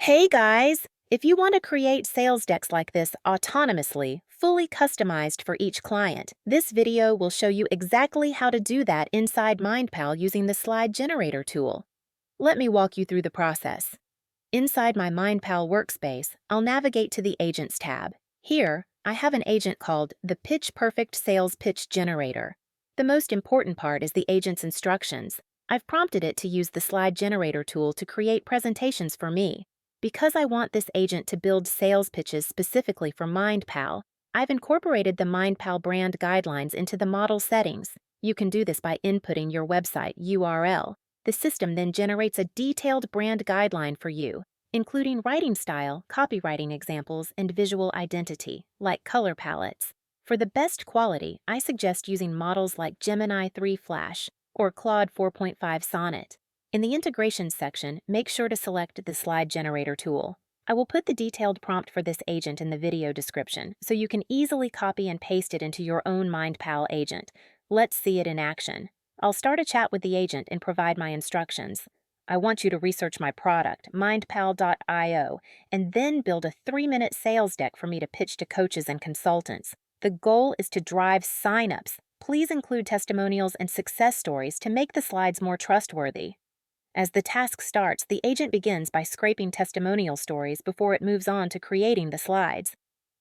Hey guys! If you want to create sales decks like this autonomously, fully customized for each client, this video will show you exactly how to do that inside MindPal using the slide generator tool. Let me walk you through the process. Inside my MindPal workspace, I'll navigate to the Agents tab. Here, I have an agent called the PitchPerfect Sales Pitch Generator. The most important part is the agent's instructions. I've prompted it to use the slide generator tool to create presentations for me. Because I want this agent to build sales pitches specifically for MindPal, I've incorporated the MindPal brand guidelines into the model settings. You can do this by inputting your website URL. The system then generates a detailed brand guideline for you, including writing style, copywriting examples, and visual identity, like color palettes. For the best quality, I suggest using models like Gemini 3 Flash or Claude 4.5 Sonnet. In the Integrations section, make sure to select the Slide Generator tool. I will put the detailed prompt for this agent in the video description, so you can easily copy and paste it into your own MindPal agent. Let's see it in action. I'll start a chat with the agent and provide my instructions. I want you to research my product, mindpal.io, and then build a 3-minute sales deck for me to pitch to coaches and consultants. The goal is to drive signups. Please include testimonials and success stories to make the slides more trustworthy. As the task starts, the agent begins by scraping testimonial stories before it moves on to creating the slides.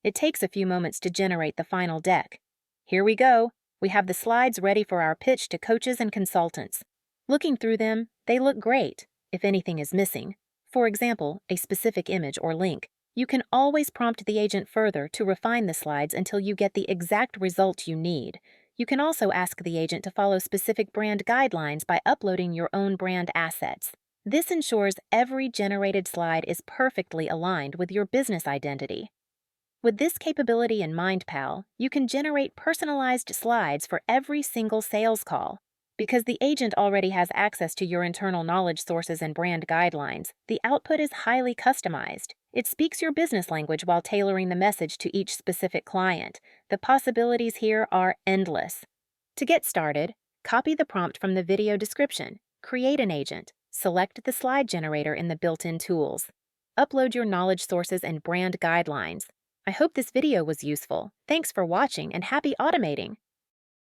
It takes a few moments to generate the final deck. Here we go. We have the slides ready for our pitch to coaches and consultants. Looking through them, they look great. If anything is missing, for example, a specific image or link, you can always prompt the agent further to refine the slides until you get the exact result you need. You can also ask the agent to follow specific brand guidelines by uploading your own brand assets. This ensures every generated slide is perfectly aligned with your business identity. With this capability in MindPal, you can generate personalized slides for every single sales call. Because the agent already has access to your internal knowledge sources and brand guidelines, the output is highly customized. It speaks your business language while tailoring the message to each specific client. The possibilities here are endless. To get started, copy the prompt from the video description, create an agent, select the slide generator in the built-in tools. Upload your knowledge sources and brand guidelines. I hope this video was useful. Thanks for watching and happy automating!